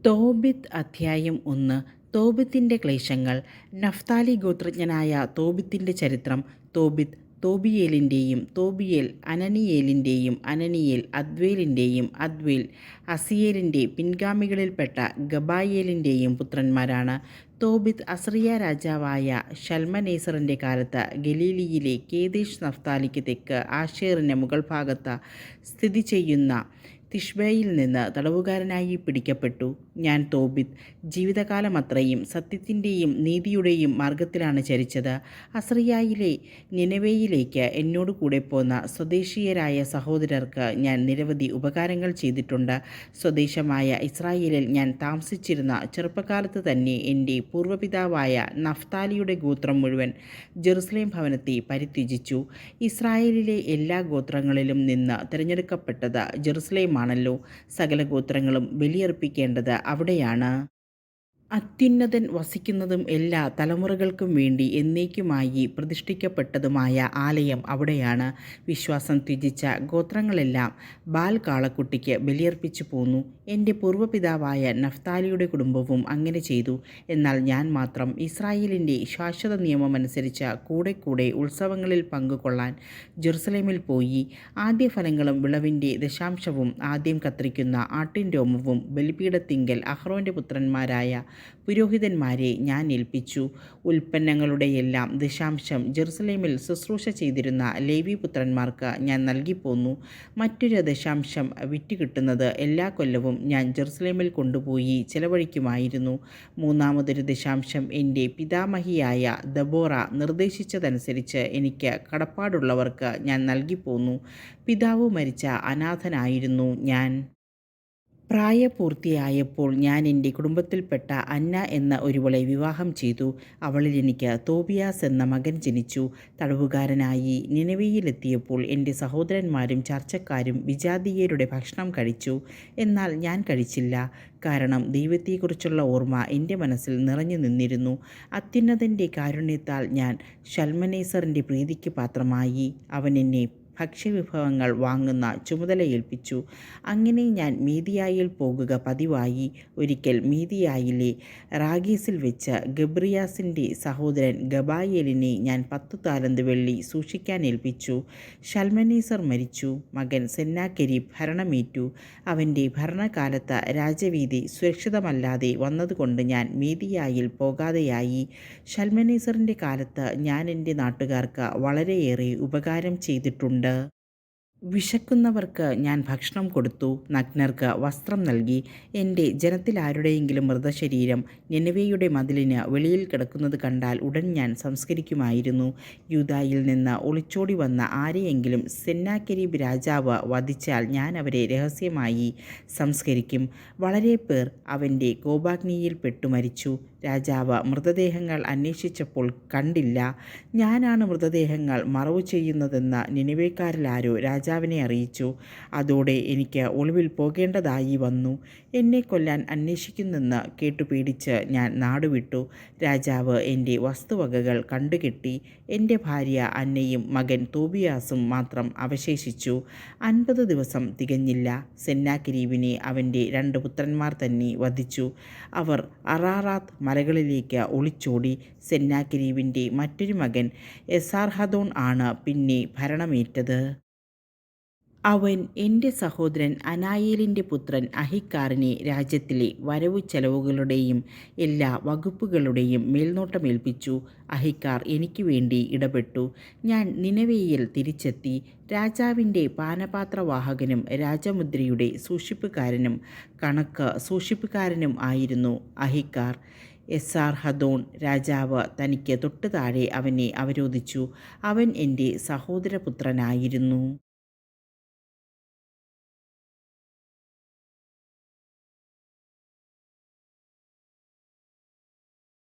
തോബിത്ത് അധ്യായം 1. തോബിത്തിൻ്റെ ക്ലേശങ്ങൾ. നഫ്താലി ഗോത്രജ്ഞനായ തോബിത്തിൻ്റെ ചരിത്രം. തോബിത്ത് തോബിയേലിൻ്റെയും തോബിയേൽ അനനിയേലിൻ്റെയും അനനിയേൽ അദ്വേലിൻ്റെയും അദ്വേൽ അസിയേലിൻ്റെ പിൻഗാമികളിൽപ്പെട്ട ഗബായേലിൻ്റെയും പുത്രന്മാരാണ്. തോബിത്ത് അസറിയ രാജാവായ ശൽമനേസറിൻ്റെ കാലത്ത് ഗലീലിയിലെ കേദേശ് നഫ്താലിക്ക് തെക്ക് ആശേറിന് മുകൾ ഭാഗത്ത് സ്ഥിതി ചെയ്യുന്ന തിഷ്ബയിൽ നിന്ന് തടവുകാരനായി പിടിക്കപ്പെട്ടു. ഞാൻ തോബിത്ത് ജീവിതകാലമത്രയും സത്യത്തിൻ്റെയും നീതിയുടെയും മാർഗത്തിലാണ് ചരിച്ചത്. അസറിയായിലെ നിനവേയിലേക്ക് എന്നോട് കൂടെ പോന്ന സ്വദേശീയരായ സഹോദരർക്ക് ഞാൻ നിരവധി ഉപകാരങ്ങൾ ചെയ്തിട്ടുണ്ട്. സ്വദേശമായ ഇസ്രായേലിൽ ഞാൻ താമസിച്ചിരുന്ന ചെറുപ്പകാലത്ത് തന്നെ എൻ്റെ പൂർവ്വപിതാവായ നഫ്താലിയുടെ ഗോത്രം മുഴുവൻ ജെറുസലേം ഭവനത്തെ പരിത്യജിച്ചു. ഇസ്രായേലിലെ എല്ലാ ഗോത്രങ്ങളിലും നിന്ന് തിരഞ്ഞെടുക്കപ്പെട്ടത് ജെറുസലേമാണ്. സകല ഗോത്രങ്ങളും ബലിയർപ്പിക്കേണ്ടത് അവിടെയാണ്. അത്യുന്നതൻ വസിക്കുന്നതും എല്ലാ തലമുറകൾക്കും വേണ്ടി എന്നേക്കുമായി പ്രതിഷ്ഠിക്കപ്പെട്ടതുമായ ആലയം അവിടെയാണ്. വിശ്വാസം ത്യജിച്ച ഗോത്രങ്ങളെല്ലാം ബാൽ കാളക്കുട്ടിക്ക് ബലിയർപ്പിച്ചു പോന്നു. എൻ്റെ പൂർവ്വപിതാവായ നഫ്താലിയുടെ കുടുംബവും അങ്ങനെ ചെയ്തു. എന്നാൽ ഞാൻ മാത്രം ഇസ്രായേലിൻ്റെ ശാശ്വത നിയമമനുസരിച്ച് കൂടെ ഉത്സവങ്ങളിൽ പങ്കുകൊള്ളാൻ ജെറുസലേമിൽ പോയി. ആദ്യഫലങ്ങളും വിളവിൻ്റെ ദശാംശവും ആദ്യം കത്രിക്കുന്ന ആട്ടിൻ രോമവും ബലിപീഠത്തിങ്കൽ അഹ്റോൻ്റെ പുത്രന്മാരായ പുരോഹിതന്മാരെ ഞാൻ ഏൽപ്പിച്ചു. ഉൽപ്പന്നങ്ങളുടെയെല്ലാം ദശാംശം ജെറുസലേമിൽ ശുശ്രൂഷ ചെയ്തിരുന്ന ലേവി പുത്രന്മാർക്ക് ഞാൻ നൽകിപ്പോന്നു. മറ്റൊരു ദശാംശം വിറ്റുകിട്ടുന്നത് എല്ലാ കൊല്ലവും ഞാൻ ജെറുസലേമിൽ കൊണ്ടുപോയി ചെലവഴിക്കുമായിരുന്നു. മൂന്നാമതൊരു ദശാംശം എൻ്റെ പിതാമഹിയായ ദബോറ നിർദ്ദേശിച്ചതനുസരിച്ച് എനിക്ക് കടപ്പാടുള്ളവർക്ക് ഞാൻ നൽകിപ്പോന്നു. പിതാവ് മരിച്ച അനാഥനായിരുന്നു ഞാൻ. പ്രായപൂർത്തിയായപ്പോൾ ഞാൻ എൻ്റെ കുടുംബത്തിൽപ്പെട്ട അന്ന എന്ന ഒരുവളെ വിവാഹം ചെയ്തു. അവളിൽ എനിക്ക് തോബിയാസ് എന്ന മകൻ ജനിച്ചു. തടവുകാരനായി നിനവയിലെത്തിയപ്പോൾ എൻ്റെ സഹോദരന്മാരും ചർച്ചക്കാരും വിജാതീയരുടെ ഭക്ഷണം കഴിച്ചു. എന്നാൽ ഞാൻ കഴിച്ചില്ല. കാരണം ദൈവത്തെക്കുറിച്ചുള്ള ഓർമ്മ എൻ്റെ മനസ്സിൽ നിറഞ്ഞു നിന്നിരുന്നു. അത്യുന്നതൻ്റെ കാരുണ്യത്താൽ ഞാൻ ശൽമനേസറിൻ്റെ പ്രീതിക്ക് പാത്രമായി. അവൻ എന്നെ ഭക്ഷ്യവിഭവങ്ങൾ വാങ്ങുന്ന ചുമതല ഏൽപ്പിച്ചു. അങ്ങനെ ഞാൻ മീദിയായിൽ പോകുക പതിവായി. ഒരിക്കൽ മീദിയായിലെ റാഗീസിൽ വെച്ച് ഗബ്രിയാസിൻ്റെ സഹോദരൻ ഗബായേലിനെ ഞാൻ 10 താലന്ത് വെള്ളി സൂക്ഷിക്കാൻ ഏൽപ്പിച്ചു. ശൽമനേസർ മരിച്ചു. മകൻ സെന്നാകെരീബ് ഭരണമേറ്റു. അവൻ്റെ ഭരണകാലത്ത് രാജവീതി സുരക്ഷിതമല്ലാതെ വന്നതുകൊണ്ട് ഞാൻ മീദിയായിൽ പോകാതെയായി. ശൽമനേസറിൻ്റെ കാലത്ത് ഞാൻ എൻ്റെ നാട്ടുകാർക്ക് വളരെയേറെ ഉപകാരം ചെയ്തിട്ടുണ്ട്. വിശക്കുന്നവർക്ക് ഞാൻ ഭക്ഷണം കൊടുത്തു. നഗ്നർക്ക് വസ്ത്രം നൽകി. എൻ്റെ ജനത്തിലാരുടെയെങ്കിലും മൃതശരീരം നിനവേയുടെ മതിലിന് വെളിയിൽ കിടക്കുന്നത് കണ്ടാൽ ഉടൻ ഞാൻ സംസ്കരിക്കുമായിരുന്നു. യൂദായിൽ നിന്ന് ഒളിച്ചോടി വന്ന ആരെയെങ്കിലും സെന്നാകെരീബ് രാജാവ് വധിച്ചാൽ ഞാൻ അവരെ രഹസ്യമായി സംസ്കരിക്കും. വളരെ പേർ അവൻ്റെ കോപാഗ്നിയിൽ പെട്ടു മരിച്ചു. രാജാവ് മൃതദേഹങ്ങൾ അന്വേഷിച്ചപ്പോൾ കണ്ടില്ല. ഞാനാണ് മൃതദേഹങ്ങൾ മറവു ചെയ്യുന്നതെന്ന് നിനവേക്കാരിലാരോ രാജാവിനെ അറിയിച്ചു. അതോടെ എനിക്ക് ഒളിവിൽ പോകേണ്ടതായി വന്നു. എന്നെ കൊല്ലാൻ അന്വേഷിക്കുന്നെന്ന് കേട്ടു പേടിച്ച് ഞാൻ നാടുവിട്ടു. രാജാവ് എൻ്റെ വസ്തുവകകൾ കണ്ടുകെട്ടി. എൻ്റെ ഭാര്യ അന്നയും മകൻ തോബിയാസും മാത്രം അവശേഷിച്ചു. 50 ദിവസം തികഞ്ഞില്ല. സെന്നാകെരീബിനെ അവൻ്റെ 2 പുത്രന്മാർ തന്നെ വധിച്ചു. അവർ അറാറാത്ത് മലകളിലേക്ക് ഒളിച്ചോടി. സെന്നാകെരീബിൻ്റെ മറ്റൊരു മകൻ എസാർഹദോൺ ആണ് പിന്നെ ഭരണമേറ്റത്. അവൻ എൻ്റെ സഹോദരൻ അനായേലിൻ്റെ പുത്രൻ അഹിക്കാറിനെ രാജ്യത്തിലെ വരവു ചെലവുകളുടെയും എല്ലാ വകുപ്പുകളുടെയും മേൽനോട്ടമേൽപ്പിച്ചു. അഹിക്കാർ എനിക്ക് വേണ്ടി ഇടപെട്ടു. ഞാൻ നിനവേയിൽ തിരിച്ചെത്തി. രാജാവിൻ്റെ പാനപാത്രവാഹകനും രാജമുദ്രയുടെ സൂക്ഷിപ്പുകാരനും കണക്ക് സൂക്ഷിപ്പുകാരനും ആയിരുന്നു അഹിക്കാർ. എസാർഹദോൺ രാജാവ് തനിക്ക് തൊട്ടു താഴെ അവനെ അവരോധിച്ചു. അവൻ എൻ്റെ സഹോദരപുത്രനായിരുന്നു.